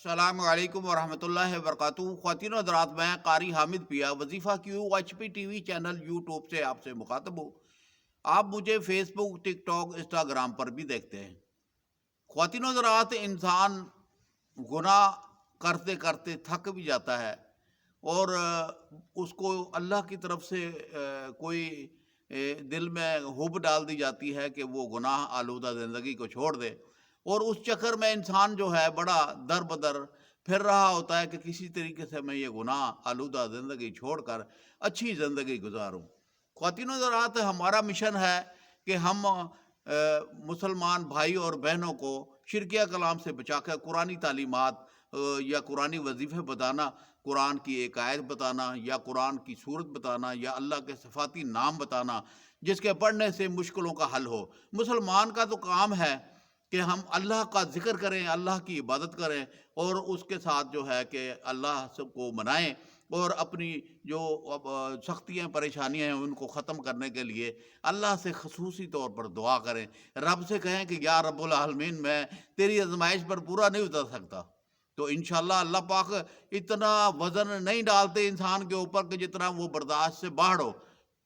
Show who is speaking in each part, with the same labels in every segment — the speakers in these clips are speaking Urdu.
Speaker 1: السلام علیکم ورحمۃ اللہ وبرکاتہ۔ خواتین و حضرات، میں قاری حامد پیا وظیفہ Q H P T V channel YouTube سے آپ سے مخاطب ہوں۔ آپ مجھے Facebook, TikTok, Instagram پر بھی دیکھتے ہیں۔ خواتین و حضرات، انسان گناہ کرتے کرتے تھک بھی جاتا ہے، اور اس کو اللہ کی طرف سے کوئی دل میں حب ڈال دی جاتی ہے کہ وہ گناہ آلودہ زندگی کو چھوڑ دے، اور اس چکر میں انسان جو ہے بڑا در بدر پھر رہا ہوتا ہے کہ کسی طریقے سے میں یہ گناہ آلودہ زندگی چھوڑ کر اچھی زندگی گزاروں۔ خواتین و حضرات، ہمارا مشن ہے کہ ہم مسلمان بھائی اور بہنوں کو شرکیہ کلام سے بچا کر قرآنی تعلیمات یا قرآنی وظیفے بتانا، قرآن کی ایک آیت بتانا، یا قرآن کی صورت بتانا، یا اللہ کے صفاتی نام بتانا جس کے پڑھنے سے مشکلوں کا حل ہو۔ مسلمان کا تو کام ہے کہ ہم اللہ کا ذکر کریں، اللہ کی عبادت کریں، اور اس کے ساتھ جو ہے کہ اللہ سب کو منائیں، اور اپنی جو سختیاں پریشانیاں ہیں ان کو ختم کرنے کے لیے اللہ سے خصوصی طور پر دعا کریں۔ رب سے کہیں کہ یا رب العالمین، میں تیری آزمائش پر پورا نہیں اتر سکتا، تو انشاءاللہ اللہ پاک اتنا وزن نہیں ڈالتے انسان کے اوپر کہ جتنا وہ برداشت سے باہر ہو۔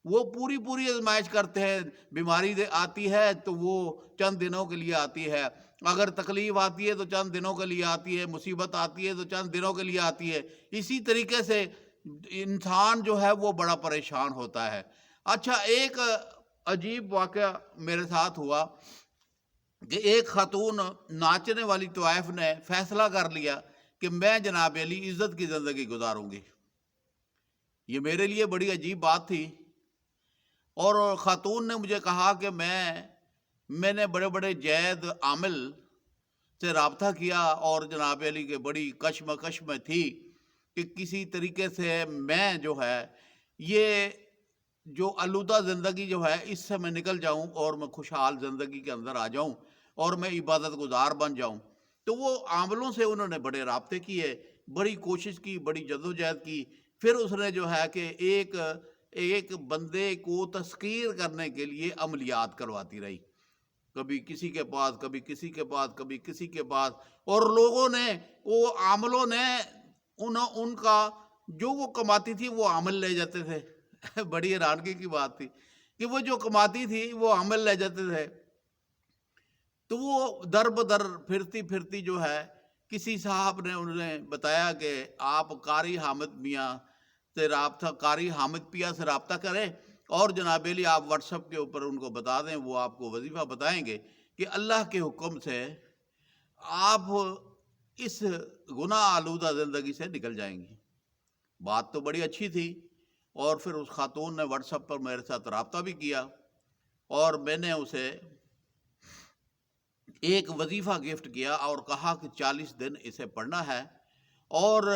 Speaker 1: وہ پوری پوری آزمائش کرتے ہیں۔ بیماری آتی ہے تو وہ چند دنوں کے لیے آتی ہے، اگر تکلیف آتی ہے تو چند دنوں کے لیے آتی ہے، مصیبت آتی ہے تو چند دنوں کے لیے آتی ہے۔ اسی طریقے سے انسان جو ہے وہ بڑا پریشان ہوتا ہے۔ اچھا، ایک عجیب واقعہ میرے ساتھ ہوا کہ ایک خاتون ناچنے والی طوائف نے فیصلہ کر لیا کہ میں جناب علی عزت کی زندگی گزاروں گی۔ یہ میرے لیے بڑی عجیب بات تھی، اور خاتون نے مجھے کہا کہ میں نے بڑے بڑے جید عامل سے رابطہ کیا، اور جناب علی کے بڑی کشمکش میں تھی کہ کسی طریقے سے میں جو ہے یہ جو آلودہ زندگی جو ہے اس سے میں نکل جاؤں، اور میں خوشحال زندگی کے اندر آ جاؤں، اور میں عبادت گزار بن جاؤں۔ تو وہ عاملوں سے انہوں نے بڑے رابطے کیے، بڑی کوشش کی، بڑی جدوجہد کی۔ پھر اس نے جو ہے کہ ایک بندے کو تسخیر کرنے کے لیے عملیات کرواتی رہی، کبھی کسی کے پاس، کبھی کسی کے پاس، کبھی کسی کے پاس، اور لوگوں نے، وہ عاملوں نے ان کا جو وہ کماتی تھی وہ عمل لے جاتے تھے۔ بڑی حیرانگی کی بات تھی کہ وہ جو کماتی تھی وہ عمل لے جاتے تھے۔ تو وہ در بدر پھرتی پھرتی جو ہے کسی صاحب نے انہیں بتایا کہ آپ قاری حامد میاں سے رابطہ، قاری حامد پیا سے رابطہ کریں، اور جناب علی آپ واٹس ایپ کے اوپر ان کو بتا دیں، وہ آپ کو وظیفہ بتائیں گے کہ اللہ کے حکم سے آپ اس گناہ آلودہ زندگی سے نکل جائیں گی۔ بات تو بڑی اچھی تھی، اور پھر اس خاتون نے واٹس ایپ پر میرے ساتھ رابطہ بھی کیا، اور میں نے اسے ایک وظیفہ گفٹ کیا اور کہا کہ 40 دن اسے پڑھنا ہے، اور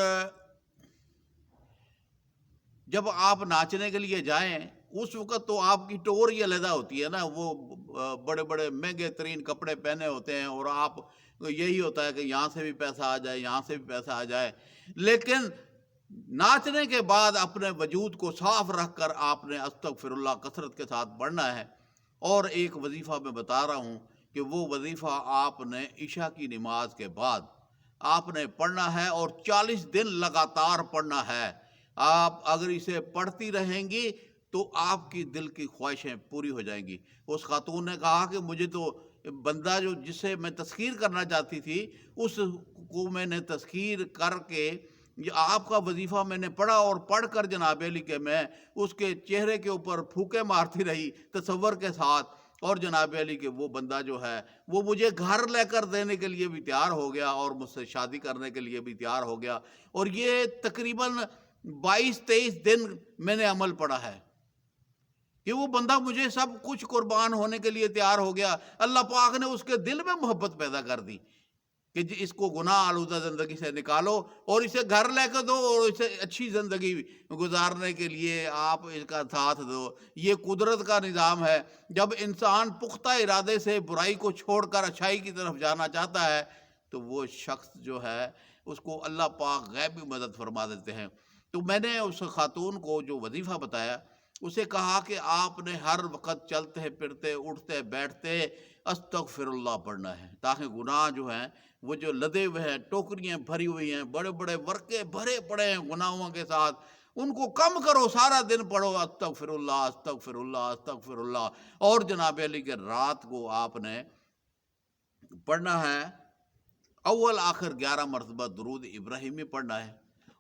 Speaker 1: جب آپ ناچنے کے لیے جائیں اس وقت تو آپ کی ٹور ہی علیحدہ ہوتی ہے نا، وہ بڑے بڑے مہنگے ترین کپڑے پہنے ہوتے ہیں، اور آپ یہی ہوتا ہے کہ یہاں سے بھی پیسہ آ جائے، یہاں سے بھی پیسہ آ جائے۔ لیکن ناچنے کے بعد اپنے وجود کو صاف رکھ کر آپ نے استغفر اللہ کثرت کے ساتھ پڑھنا ہے۔ اور ایک وظیفہ میں بتا رہا ہوں کہ وہ وظیفہ آپ نے عشاء کی نماز کے بعد آپ نے پڑھنا ہے، اور 40 دن لگاتار پڑھنا ہے۔ آپ اگر اسے پڑھتی رہیں گی تو آپ کی دل کی خواہشیں پوری ہو جائیں گی۔ اس خاتون نے کہا کہ مجھے تو بندہ جسے میں تسخیر کرنا چاہتی تھی اس کو میں نے تسخیر کر کے یہ آپ کا وظیفہ میں نے پڑھا، اور پڑھ کر جناب علی کہ میں اس کے چہرے کے اوپر پھونکے مارتی رہی تصور کے ساتھ، اور جناب علی کہ وہ بندہ جو ہے وہ مجھے گھر لے کر دینے کے لیے بھی تیار ہو گیا، اور مجھ سے شادی کرنے کے لیے بھی تیار ہو گیا۔ اور یہ تقریباً 22-23 دن میں نے عمل پڑھا ہے کہ وہ بندہ مجھے سب کچھ قربان ہونے کے لیے تیار ہو گیا۔ اللہ پاک نے اس کے دل میں محبت پیدا کر دی کہ اس کو گناہ آلودہ زندگی سے نکالو، اور اسے گھر لے کے دو، اور اسے اچھی زندگی گزارنے کے لیے آپ اس کا ساتھ دو۔ یہ قدرت کا نظام ہے۔ جب انسان پختہ ارادے سے برائی کو چھوڑ کر اچھائی کی طرف جانا چاہتا ہے تو وہ شخص جو ہے اس کو اللہ پاک غیبی مدد فرما دیتے ہیں۔ تو میں نے اس خاتون کو جو وظیفہ بتایا اسے کہا کہ آپ نے ہر وقت چلتے پھرتے اٹھتے بیٹھتے استغفر اللہ پڑھنا ہے، تاکہ گناہ جو ہیں وہ جو لدے ہوئے ہیں، ٹوکریاں بھری ہوئی ہیں، بڑے بڑے ورقے بھرے پڑے ہیں گناہوں کے ساتھ، ان کو کم کرو، سارا دن پڑھو استغفر اللہ استغفر اللہ استغفر اللہ۔ اور جناب علی کے رات کو آپ نے پڑھنا ہے اول آخر 11 مرتبہ درود ابراہیمی پڑھنا ہے،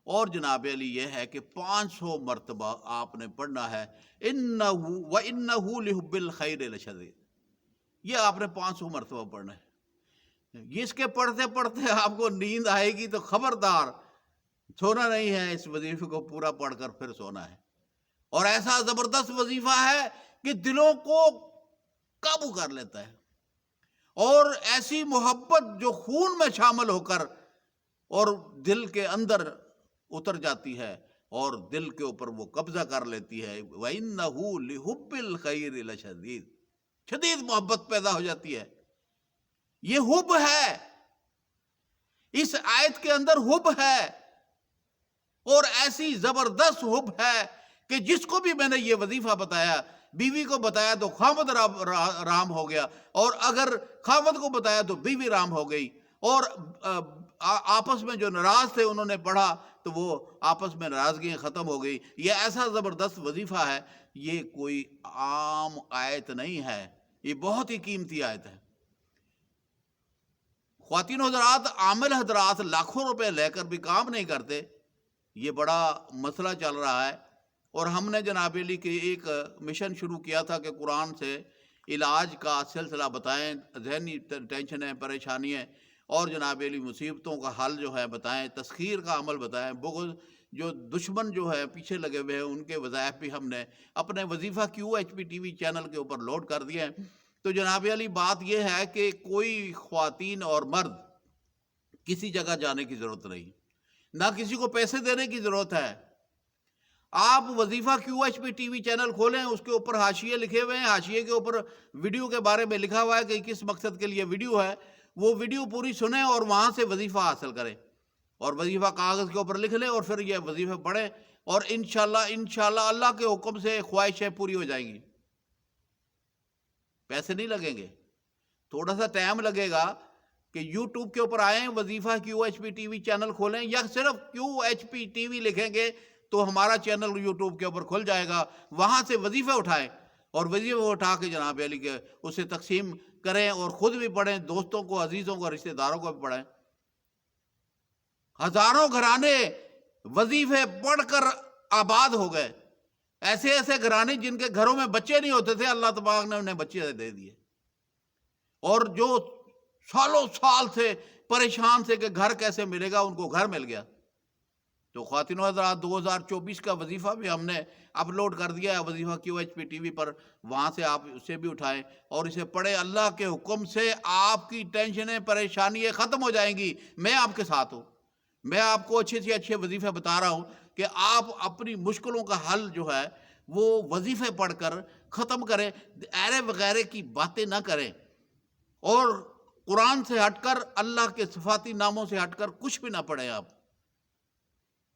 Speaker 1: اور جناب علی یہ ہے کہ 500 مرتبہ آپ نے پڑھنا ہے انہ وانہ لحب الخیر لشدید، یہ آپ نے 500 مرتبہ پڑھنا ہے۔ اس کے پڑھتے پڑھتے آپ کو نیند آئے گی تو خبردار سونا نہیں ہے، اس وظیفے کو پورا پڑھ کر پھر سونا ہے۔ اور ایسا زبردست وظیفہ ہے کہ دلوں کو قابو کر لیتا ہے، اور ایسی محبت جو خون میں شامل ہو کر اور دل کے اندر اتر جاتی ہے اور دل کے اوپر وہ قبضہ کر لیتی ہے۔ وَإِنَّهُ لِحُبِّ الْخَيْرِ لَشَدِيدٌ، شدید محبت پیدا ہو جاتی ہے۔ یہ حب ہے، اس آیت کے اندر حب ہے، اور ایسی زبردست حب ہے کہ جس کو بھی میں نے یہ وظیفہ بتایا، بیوی کو بتایا تو خاوند رام ہو گیا، اور اگر خاوند کو بتایا تو بیوی رام ہو گئی، اور آپس میں جو ناراض تھے انہوں نے پڑھا تو وہ آپس میں ناراضگیاں ختم ہو گئی۔ یہ ایسا زبردست وظیفہ ہے، یہ کوئی عام آیت نہیں ہے، یہ بہت ہی قیمتی آیت ہے۔ خواتین حضرات، عامل حضرات لاکھوں روپے لے کر بھی کام نہیں کرتے، یہ بڑا مسئلہ چل رہا ہے۔ اور ہم نے جناب علی کے ایک مشن شروع کیا تھا کہ قرآن سے علاج کا سلسلہ بتائیں، ذہنی ٹینشنیں، پریشانیاں اور جناب علی مصیبتوں کا حل جو ہے بتائیں، تسخیر کا عمل بتائیں، بغض جو دشمن جو ہے پیچھے لگے ہوئے ہیں ان کے وظائف بھی ہم نے اپنے وظیفہ QHP TV چینل کے اوپر لوڈ کر دیے ہیں۔ تو جناب علی بات یہ ہے کہ کوئی خواتین اور مرد کسی جگہ جانے کی ضرورت نہیں، نہ کسی کو پیسے دینے کی ضرورت ہے۔ آپ وظیفہ QHP TV چینل کھولیں، اس کے اوپر حاشیے لکھے ہوئے ہیں، حاشیے کے اوپر ویڈیو کے بارے میں لکھا ہوا ہے کہ کس مقصد کے لیے ویڈیو ہے، وہ ویڈیو پوری سنیں اور وہاں سے وظیفہ حاصل کریں، اور وظیفہ کاغذ کے اوپر لکھ لیں اور پھر یہ وظیفہ پڑھیں، اور انشاءاللہ اللہ کے حکم سے خواہشیں پوری ہو جائیں گی۔ پیسے نہیں لگیں گے، تھوڑا سا ٹائم لگے گا کہ یوٹیوب کے اوپر آئیں، وظیفہ QHP TV چینل کھولیں، یا صرف QHP TV لکھیں گے تو ہمارا چینل یوٹیوب کے اوپر کھل جائے گا، وہاں سے وظیفے اٹھائیں، اور وظیفے اٹھا کے جناب علی کے اسے تقسیم کریں، اور خود بھی پڑھیں، دوستوں کو، عزیزوں کو، رشتہ داروں کو بھی پڑھیں۔ ہزاروں گھرانے وظیفے پڑھ کر آباد ہو گئے، ایسے ایسے گھرانے جن کے گھروں میں بچے نہیں ہوتے تھے، اللہ تبارک نے انہیں بچے دے دیے، اور جو سالوں سال سے پریشان تھے کہ گھر کیسے ملے گا، ان کو گھر مل گیا۔ تو خواتین و حضرات، 2024 کا وظیفہ بھی ہم نے اپلوڈ کر دیا ہے وظیفہ QHP TV پر، وہاں سے آپ اسے بھی اٹھائیں اور اسے پڑھیں۔ اللہ کے حکم سے آپ کی ٹینشنیں، پریشانیاں ختم ہو جائیں گی۔ میں آپ کے ساتھ ہوں، میں آپ کو اچھے سے اچھے وظیفے بتا رہا ہوں کہ آپ اپنی مشکلوں کا حل جو ہے وہ وظیفے پڑھ کر ختم کریں، ایرے وغیرہ کی باتیں نہ کریں، اور قرآن سے ہٹ کر، اللہ کے صفاتی ناموں سے ہٹ کر کچھ بھی نہ پڑھیں۔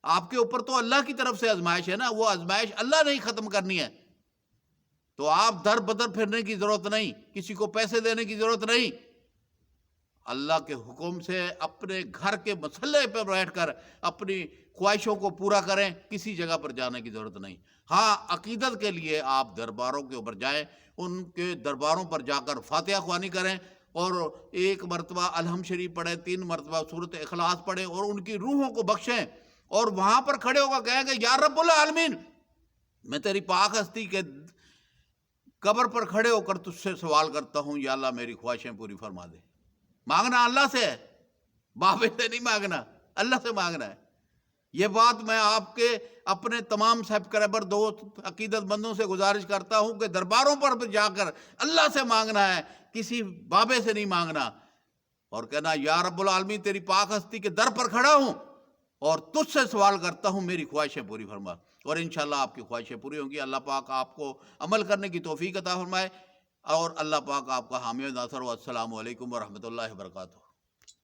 Speaker 1: آپ کے اوپر تو اللہ کی طرف سے آزمائش ہے نا، وہ آزمائش اللہ نے ہی ختم کرنی ہے، تو آپ در بدر پھرنے کی ضرورت نہیں، کسی کو پیسے دینے کی ضرورت نہیں، اللہ کے حکم سے اپنے گھر کے مسلح پر بیٹھ کر اپنی خواہشوں کو پورا کریں، کسی جگہ پر جانے کی ضرورت نہیں۔ ہاں، عقیدت کے لیے آپ درباروں کے اوپر جائیں، ان کے درباروں پر جا کر فاتحہ خوانی کریں، اور 1 مرتبہ الحمد شریف پڑھیں، 3 مرتبہ سورۃ اخلاص پڑھیں، اور ان کی روحوں کو بخشیں، اور وہاں پر کھڑے ہو کر کہیں کہ یا رب العالمین، میں تیری پاک ہستی کے قبر پر کھڑے ہو کر تجھ سے سوال کرتا ہوں، یا اللہ میری خواہشیں پوری فرما دے۔ مانگنا اللہ سے ہے، بابے سے نہیں مانگنا، اللہ سے مانگنا ہے۔ یہ بات میں آپ کے اپنے تمام سبسکرائبر دوست عقیدت مندوں سے گزارش کرتا ہوں کہ درباروں پر جا کر اللہ سے مانگنا ہے، کسی بابے سے نہیں مانگنا، اور کہنا یا رب العالمین تیری پاک ہستی کے در پر کھڑا ہوں اور تجھ سے سوال کرتا ہوں، میری خواہشیں پوری فرما، اور انشاءاللہ آپ کی خواہشیں پوری ہوں گی۔ اللہ پاک آپ کو عمل کرنے کی توفیق عطا فرمائے، اور اللہ پاک آپ کا حامی و ناصر ہو۔ السلام علیکم ورحمۃ اللہ وبرکاتہ۔